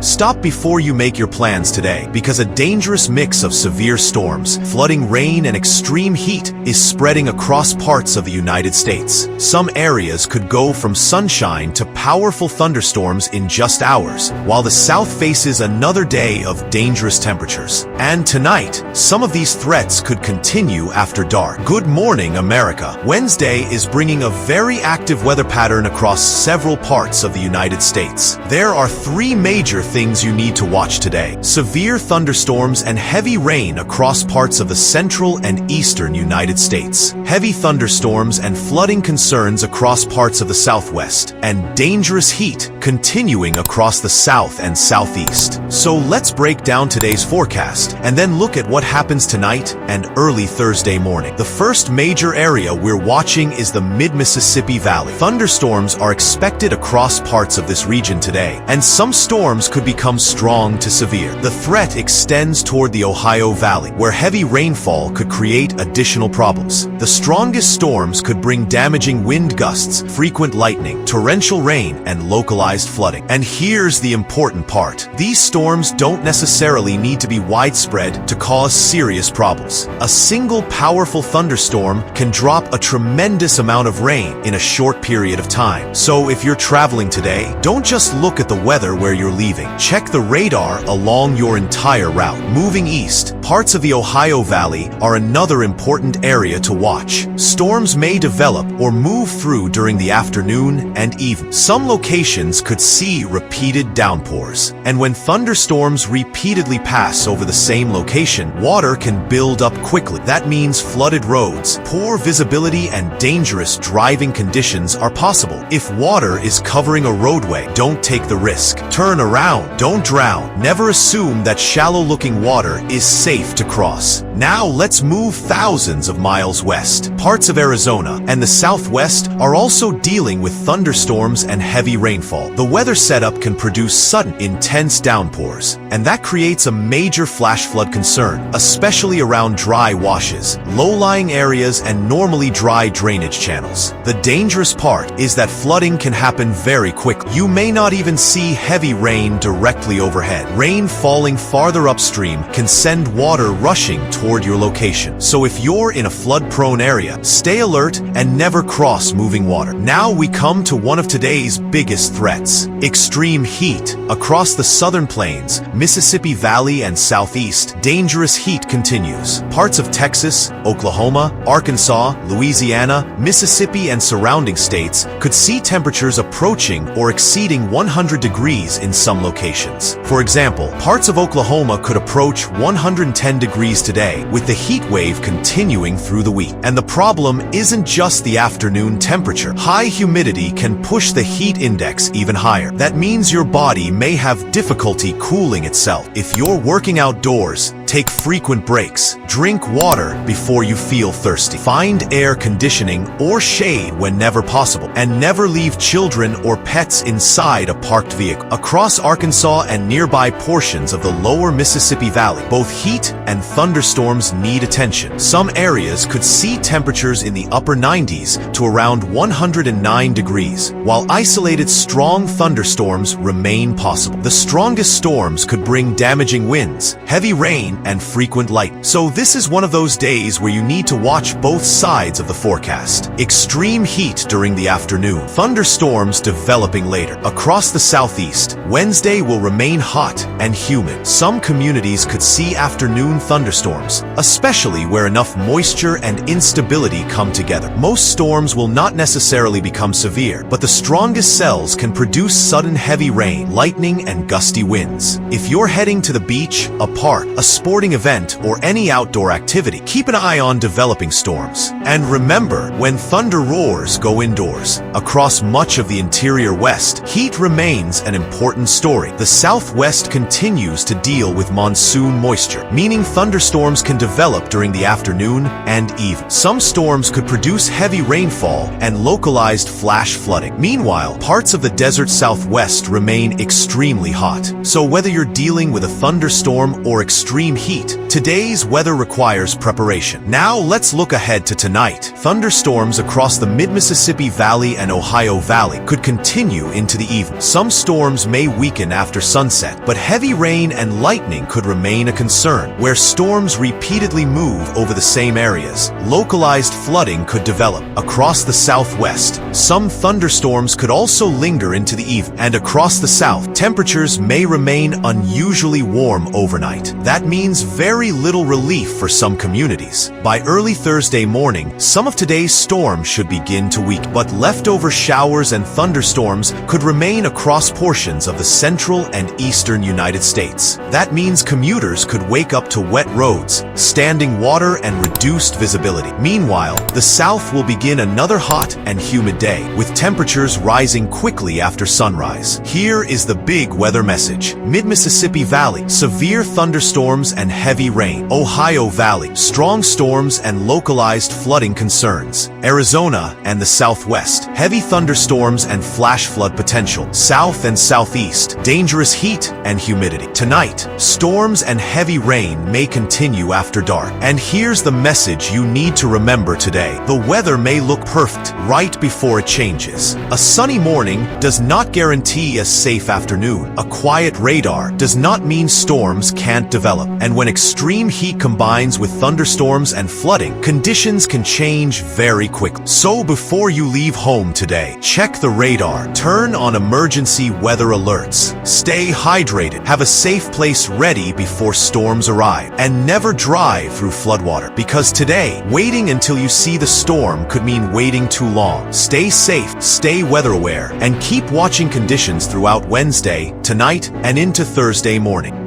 Stop before you make your plans today, because a dangerous mix of severe storms, flooding, rain, and extreme heat is spreading across parts of the United States. Some areas could go from sunshine to powerful thunderstorms in just hours, while the South faces another day of dangerous temperatures. And tonight, some of these threats could continue after dark. Good morning, America. Wednesday is bringing a very active weather pattern across several parts of the United States. There are three major things you need to watch today: severe thunderstorms and heavy rain across parts of the central and eastern United States, heavy thunderstorms and flooding concerns across parts of the Southwest, and dangerous heat continuing across the South and Southeast. So let's break down today's forecast and then look at what happens tonight and early Thursday morning. The first major area we're watching is the mid-Mississippi Valley. Thunderstorms are expected across parts of this region today, and some storms could become strong to severe. The threat extends toward the Ohio Valley, where heavy rainfall could create additional problems. The strongest storms could bring damaging wind gusts, frequent lightning, torrential rain, and localized flooding. And here's the important part: these storms don't necessarily need to be widespread to cause serious problems. A single powerful thunderstorm can drop a tremendous amount of rain in a short period of time. So if you're traveling today, don't just look at the weather where you're leaving. Check the radar along your entire route. Moving east, parts of the Ohio Valley are another important area to watch. Storms may develop or move through during the afternoon and evening. Some locations could see repeated downpours. And when thunderstorms repeatedly pass over the same location, water can build up quickly. That means flooded roads, poor visibility, and dangerous driving conditions are possible. If water is covering a roadway, don't take the risk. Turn around. Don't drown. Never assume that shallow-looking water is safe to cross. Now let's move thousands of miles west. Parts of Arizona and the Southwest are also dealing with thunderstorms and heavy rainfall. The weather setup can produce sudden, intense downpours, and that creates a major flash flood concern, especially around dry washes, low-lying areas, and normally dry drainage channels. The dangerous part is that flooding can happen very quickly. You may not even see heavy rain directly overhead. Rain falling farther upstream can send water rushing toward your location. So if you're in a flood-prone area, stay alert and never cross moving water. Now we come to one of today's biggest threats: extreme heat. Across the southern plains, Mississippi Valley, and southeast, dangerous heat continues. Parts of Texas, Oklahoma, Arkansas, Louisiana, Mississippi, and surrounding states could see temperatures approaching or exceeding 100 degrees in some locations. For example, parts of Oklahoma could approach 110 degrees today, with the heat wave continuing through the week. And the problem isn't just the afternoon temperature. High humidity can push the heat index even higher. That means your body may have difficulty cooling itself. If you're working outdoors, take frequent breaks. Drink water before you feel thirsty. Find air conditioning or shade whenever possible. And never leave children or pets inside a parked vehicle. Across Arkansas and nearby portions of the lower Mississippi Valley, both heat and thunderstorms need attention. Some areas could see temperatures in the upper 90s to around 109 degrees, while isolated strong thunderstorms remain possible. The strongest storms could bring damaging winds, heavy rain, and frequent lightning. So this is one of those days where you need to watch both sides of the forecast. Extreme heat during the afternoon, thunderstorms developing later. Across the southeast, Wednesday will remain hot and humid. Some communities could see afternoon thunderstorms, especially where enough moisture and instability come together. Most storms will not necessarily become severe, but the strongest cells can produce sudden heavy rain, lightning, and gusty winds. If you're heading to the beach, a park, a sporting event, or any outdoor activity, keep an eye on developing storms. And remember, when thunder roars, go indoors. Across much of the interior West, heat remains an important story. The Southwest continues to deal with monsoon moisture, meaning thunderstorms can develop during the afternoon and evening. Some storms could produce heavy rainfall and localized flash flooding. Meanwhile, parts of the desert Southwest remain extremely hot. So whether you're dealing with a thunderstorm or extreme heat, today's weather requires preparation. Now let's look ahead to tonight. Thunderstorms across the mid-Mississippi Valley and Ohio Valley could continue into the evening. Some storms may weaken after sunset, but heavy rain and lightning could remain a concern. Where storms repeatedly move over the same areas, localized flooding could develop. Across the southwest, some thunderstorms could also linger into the evening, and across the south, temperatures may remain unusually warm overnight. That means very little relief for some communities. By early Thursday morning, some of today's storms should begin to weaken, but leftover showers and thunderstorms could remain across portions of the central and eastern United States. That means commuters could wake up to wet roads, standing water, and reduced visibility. Meanwhile, the south will begin another hot and humid day, with temperatures rising quickly after sunrise. Here is the big weather message. Mid-Mississippi Valley, severe thunderstorms and heavy rain. Ohio Valley, strong storms and localized flooding concerns. Arizona and the Southwest, heavy thunderstorms and flash flood potential. South and Southeast, dangerous heat and humidity. Tonight, storms and heavy rain may continue after dark. And here's the message you need to remember today. The weather may look perfect right before it changes. A sunny morning does not guarantee a safe afternoon. A quiet radar does not mean storms can't develop. And when extreme heat combines with thunderstorms and flooding, conditions can change very quickly. So before you leave home today, check the radar, turn on emergency weather alerts, stay hydrated, have a safe place ready before storms arrive, and never drive through floodwater. Because today, waiting until you see the storm could mean waiting too long. Stay safe, stay weather aware, and keep watching conditions throughout Wednesday, tonight, and into Thursday morning.